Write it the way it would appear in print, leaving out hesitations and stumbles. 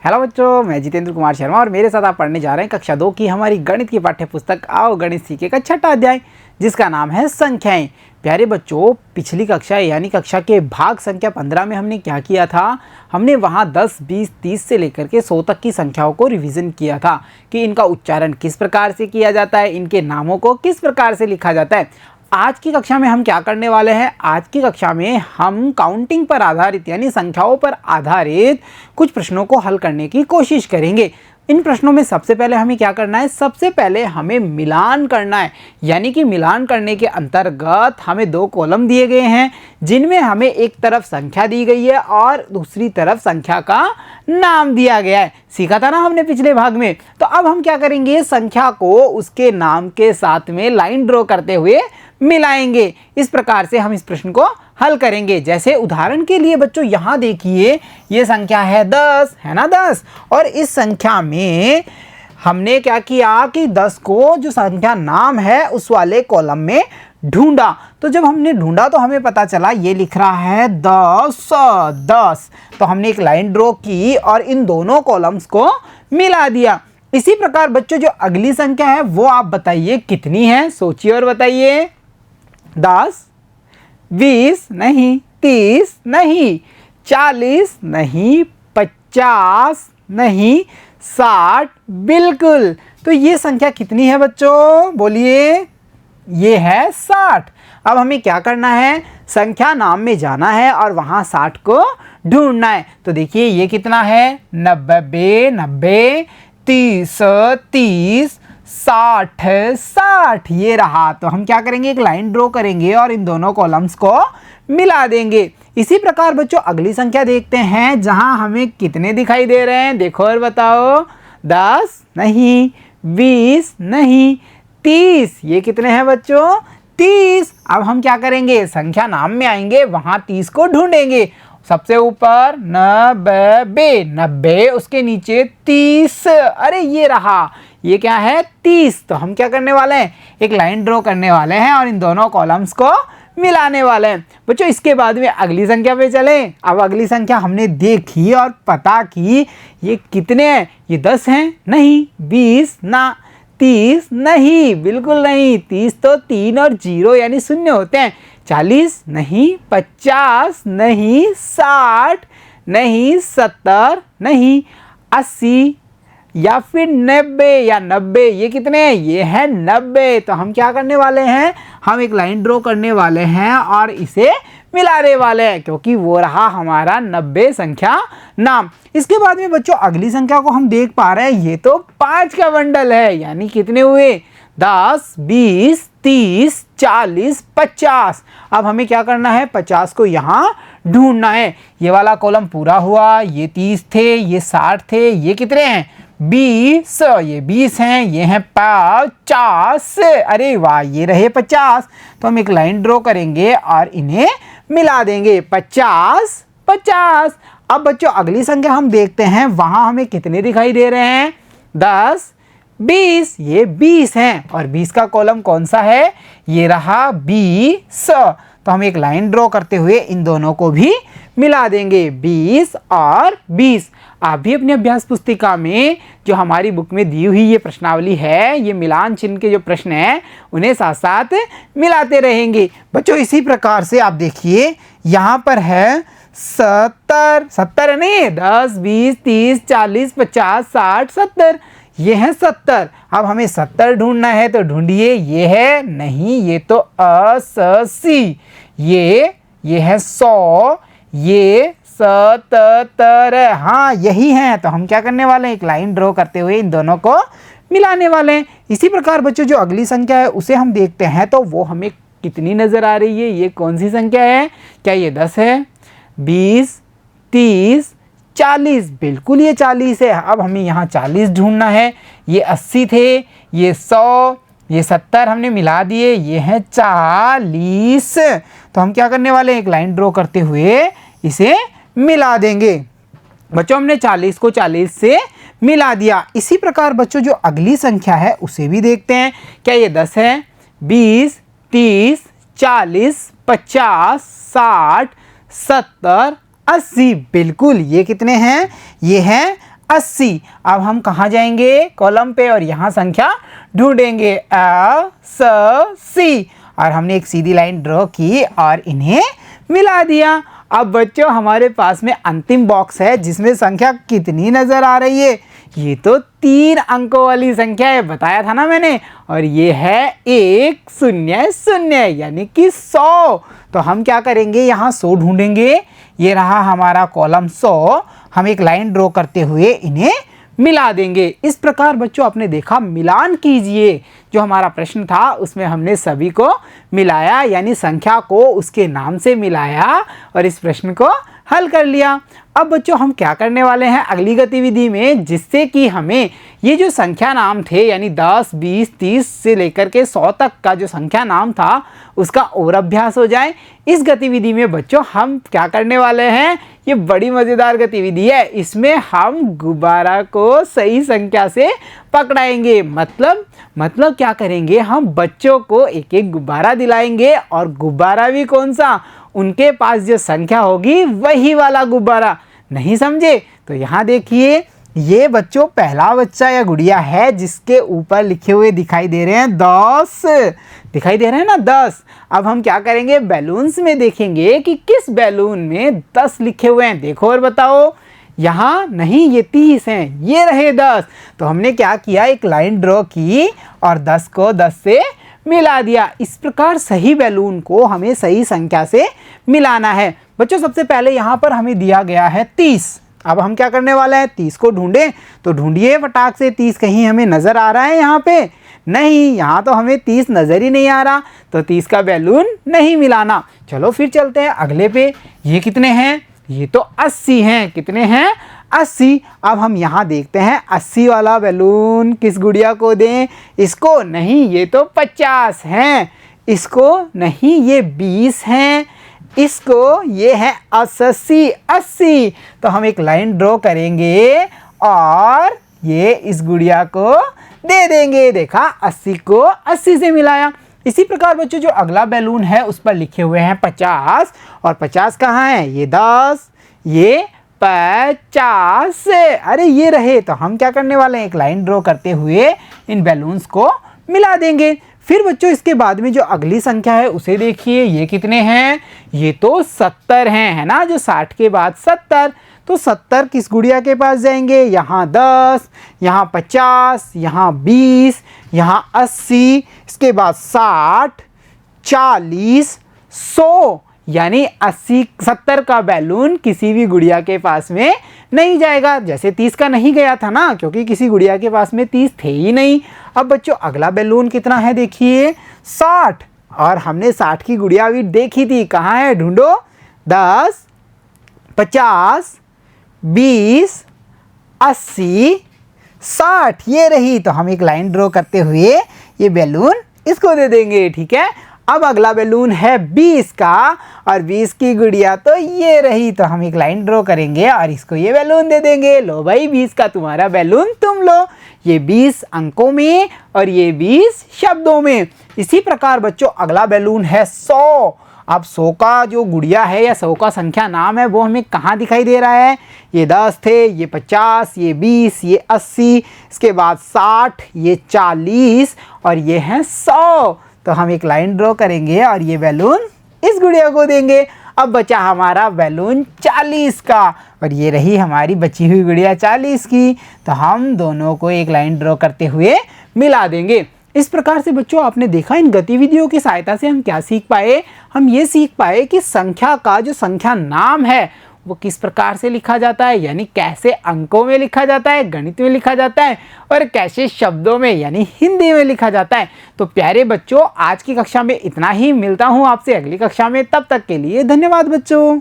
Hello बच्चों, मैं जितेंद्र कुमार शर्मा और मेरे साथ आप पढ़ने जा रहे हैं कक्षा 2 की हमारी गणित की पाठ्य पुस्तक आओ गणित सीखे का छठा अध्याय, जिसका नाम है संख्याएं। प्यारे बच्चों, पिछली कक्षा यानी कक्षा के भाग संख्या 15 में हमने क्या किया था? हमने वहाँ 10, 20, 30 से लेकर के 100 तक की संख्याओं को रिवीजन किया था कि इनका उच्चारण किस प्रकार से किया जाता है, इनके नामों को किस प्रकार से लिखा जाता है। आज की कक्षा में हम क्या करने वाले हैं? आज की कक्षा में हम काउंटिंग पर आधारित यानी संख्याओं पर आधारित कुछ प्रश्नों को हल करने की कोशिश करेंगे। इन प्रश्नों में सबसे पहले हमें क्या करना है? सबसे पहले हमें मिलान करना है, यानी कि मिलान करने के अंतर्गत हमें दो कॉलम दिए गए हैं जिनमें हमें एक तरफ संख्या दी गई है और दूसरी तरफ संख्या का नाम दिया गया है। सीखा था ना हमने पिछले भाग में। तो अब हम क्या करेंगे? संख्या को उसके नाम के साथ में लाइन ड्रॉ करते हुए मिलाएंगे। इस प्रकार से हम इस प्रश्न को हल करेंगे। जैसे उदाहरण के लिए बच्चों यहाँ देखिए, ये संख्या है 10, है ना 10। और इस संख्या में हमने क्या किया कि 10 को जो संख्या नाम है उस वाले कॉलम में ढूंढा। तो जब हमने ढूंढा तो हमें पता चला ये लिख रहा है 10। तो हमने एक लाइन ड्रॉ की और इन दोनों कॉलम्स को मिला दिया। इसी प्रकार बच्चों जो अगली संख्या है वो आप बताइए कितनी है? सोचिए और बताइए। 10, 20 नहीं, 30 नहीं, 40 नहीं, 50 नहीं, 60 बिल्कुल। तो ये संख्या कितनी है बच्चों? बोलिए। ये है 60। अब हमें क्या करना है? संख्या नाम में जाना है और वहां 60 को ढूंढना है। तो देखिए ये कितना है? 90, 30, 60 ये रहा। तो हम क्या करेंगे? एक लाइन ड्रॉ करेंगे और इन दोनों कॉलम्स को मिला देंगे। इसी प्रकार बच्चों अगली संख्या देखते हैं जहां हमें कितने दिखाई दे रहे हैं। देखो और बताओ। 10 नहीं, 20 नहीं, 30। ये कितने हैं बच्चों? 30। अब हम क्या करेंगे? संख्या नाम में आएंगे, वहां 30 को ढूंढेंगे। सबसे ऊपर 90, उसके नीचे 30। अरे ये रहा, ये क्या है? 30। तो हम क्या करने वाले हैं? एक लाइन ड्रॉ करने वाले हैं और इन दोनों कॉलम्स को मिलाने वाले हैं। बच्चों इसके बाद में अगली संख्या पे चलें। अब अगली संख्या हमने देखी और पता की ये कितने हैं। ये 10 हैं? नहीं। 20 ना। 30 नहीं, बिल्कुल नहीं। 30 तो 3 और 0 यानी शून्य होते हैं। 40 नहीं, 50 नहीं, 60 नहीं, 70 नहीं, 80 या फिर 90 ये कितने हैं? ये है 90। तो हम क्या करने वाले हैं? हम एक लाइन ड्रॉ करने वाले हैं और इसे मिलाने वाले हैं, क्योंकि वो रहा हमारा 90 संख्या नाम। इसके बाद में बच्चों अगली संख्या को हम देख पा रहे हैं, ये तो 5 का बंडल है। यानी कितने हुए? 10, 20, 30, 40, 50। अब हमें क्या करना है? 50 को यहाँ ढूंढना है। ये वाला कॉलम पूरा हुआ। ये 30 थे, ये 60 थे, ये कितने हैं? 20। ये 20 हैं, ये हैं 50। अरे वाह, ये रहे 50। तो हम एक लाइन ड्रॉ करेंगे और इन्हें मिला देंगे। 50, 50। अब बच्चों अगली संख्या हम देखते हैं, वहां हमें कितने दिखाई दे रहे हैं? 10, 20। ये 20 हैं और 20 का कॉलम कौन सा है? ये रहा 20। तो हम एक लाइन ड्रॉ करते हुए इन दोनों को भी मिला देंगे। 20 और 20। आप भी अपनी अभ्यास पुस्तिका में जो हमारी बुक में दी हुई ये प्रश्नावली है, ये मिलान चिन्ह के जो प्रश्न हैं उन्हें साथ साथ मिलाते रहेंगे। बच्चों इसी प्रकार से आप देखिए यहाँ पर है 70 नहीं, 10, 20, 30, 40, 50, 60, 70। ये है 70। अब हमें 70 ढूंढना है, तो ढूंढिए। ये है? नहीं, ये तो 80। ये है 100। ये 77। हाँ यही है। तो हम क्या करने वाले हैं? एक लाइन ड्रॉ करते हुए इन दोनों को मिलाने वाले हैं। इसी प्रकार बच्चों जो अगली संख्या है उसे हम देखते हैं, तो वो हमें कितनी नजर आ रही है? ये कौन सी संख्या है? क्या ये 10 है? 20, 30, 40। बिल्कुल ये 40 है। अब हमें यहाँ 40 ढूंढना है। ये 80 थे, ये 100, ये 70 हमने मिला दिए। ये है 40। तो हम क्या करने वाले हैं? एक लाइन ड्रॉ करते हुए इसे मिला देंगे। बच्चों हमने 40 को 40 से मिला दिया। इसी प्रकार बच्चों जो अगली संख्या है उसे भी देखते हैं। क्या ये 10 है? 20, 30, 40, 50, 60, 70, 80। बिल्कुल ये कितने हैं? ये हैं 80। अब हम कहाँ जाएंगे, कॉलम पे, और यहाँ संख्या ढूंढेंगे 80 और हमने एक सीधी लाइन ड्रॉ की और इन्हें मिला दिया। अब बच्चों हमारे पास में अंतिम बॉक्स है जिसमें संख्या कितनी नजर आ रही है, ये तो 3 अंकों वाली संख्या है, बताया था ना मैंने, और ये है 100 यानी कि 100। तो हम क्या करेंगे, यहाँ 100 ढूंढेंगे, ये रहा हमारा कॉलम 100, हम एक लाइन ड्रॉ करते हुए इन्हें मिला देंगे। इस प्रकार बच्चों आपने देखा, मिलान कीजिए, जो हमारा प्रश्न था उसमें हमने सभी को मिलाया, यानी संख्या को उसके नाम से मिलाया और इस प्रश्न को हल कर लिया। अब बच्चों हम क्या करने वाले हैं अगली गतिविधि में, जिससे कि हमें ये जो संख्या नाम थे यानी 10, 20, 30 से लेकर के 100 तक का जो संख्या नाम था उसका और अभ्यास हो जाए। इस गतिविधि में बच्चों हम क्या करने वाले हैं, ये बड़ी मज़ेदार गतिविधि है, इसमें हम गुब्बारा को सही संख्या से पकड़ाएंगे। मतलब क्या करेंगे, हम बच्चों को एक एक गुब्बारा दिलाएंगे और गुब्बारा भी कौन सा, उनके पास जो संख्या होगी वही वाला गुब्बारा। नहीं समझे? तो यहाँ देखिए, ये बच्चों पहला बच्चा या गुड़िया है जिसके ऊपर लिखे हुए दिखाई दे रहे हैं 10, दिखाई दे रहे हैं ना 10। अब हम क्या करेंगे, बैलून्स में देखेंगे कि किस बैलून में 10 लिखे हुए हैं, देखो और बताओ। यहाँ नहीं, ये 30 हैं, ये रहे 10। तो हमने क्या किया, एक लाइन ड्रॉ की और 10 को 10 से मिला दिया। इस प्रकार सही बैलून को हमें सही संख्या से मिलाना है। बच्चों सबसे पहले यहाँ पर हमें दिया गया है 30। अब हम क्या करने वाले हैं, 30 को ढूंढें, तो ढूंढिए फटाक से। 30 कहीं हमें नज़र आ रहा है यहाँ पे? नहीं, यहाँ तो हमें 30 नज़र ही नहीं आ रहा, तो 30 का बैलून नहीं मिलाना। चलो फिर चलते हैं अगले पे। ये कितने हैं, ये तो 80 हैं। कितने हैं, 80। अब हम यहाँ देखते हैं 80 वाला बैलून किस गुड़िया को दें, इसको नहीं, ये तो 50 हैं, इसको नहीं, ये 20 हैं, इसको, ये है 80। तो हम एक लाइन ड्रॉ करेंगे और ये इस गुड़िया को दे देंगे। देखा, 80 को 80 से मिलाया। इसी प्रकार बच्चों जो अगला बैलून है उस पर लिखे हुए हैं 50, और 50 कहाँ है, ये 10, ये 50। अरे ये रहे। तो हम क्या करने वाले हैं, एक लाइन ड्रॉ करते हुए इन बैलून्स को मिला देंगे। फिर बच्चों इसके बाद में जो अगली संख्या है उसे देखिए, ये कितने हैं, ये तो 70 हैं, है ना, जो 60 के बाद 70। तो 70 किस गुड़िया के पास जाएंगे, यहाँ 10, यहाँ 50, यहाँ 20, यहाँ 80, इसके बाद 60, 40, 100, यानी 70 का बैलून किसी भी गुड़िया के पास में नहीं जाएगा। जैसे 30 का नहीं गया था ना, क्योंकि किसी गुड़िया के पास में 30 थे ही नहीं। अब बच्चों अगला बैलून कितना है, देखिए 60, और हमने 60 की गुड़िया भी देखी थी, कहाँ है, ढूंढो। 10, 50, 20, 80, 60, ये रही। तो हम एक लाइन ड्रॉ करते हुए ये बैलून इसको दे देंगे, ठीक है। अब अगला बैलून है 20 का, और 20 की गुड़िया तो ये रही। तो हम एक लाइन ड्रॉ करेंगे और इसको ये बैलून दे देंगे। लो भाई, 20 का तुम्हारा बैलून तुम लो। ये 20 अंकों में और ये 20 शब्दों में। इसी प्रकार बच्चों अगला बैलून है 100। अब 100 का जो गुड़िया है या 100 का संख्या नाम है वो हमें कहाँ दिखाई दे रहा है, ये 10 थे, ये 50, ये 20, ये 80, इसके बाद 60, ये 40 और ये है 100। तो हम एक लाइन ड्रॉ करेंगे और ये बैलून इस गुड़िया को देंगे। अब बचा हमारा बैलून 40 का, और ये रही हमारी बची हुई गुड़िया 40 की। तो हम दोनों को एक लाइन ड्रॉ करते हुए मिला देंगे। इस प्रकार से बच्चों आपने देखा, इन गतिविधियों की सहायता से हम क्या सीख पाए, हम ये सीख पाए कि संख्या का जो संख्या नाम है वो किस प्रकार से लिखा जाता है, यानी कैसे अंकों में लिखा जाता है, गणित में लिखा जाता है, और कैसे शब्दों में यानी हिंदी में लिखा जाता है। तो प्यारे बच्चों आज की कक्षा में इतना ही, मिलता हूँ आपसे अगली कक्षा में, तब तक के लिए धन्यवाद बच्चों।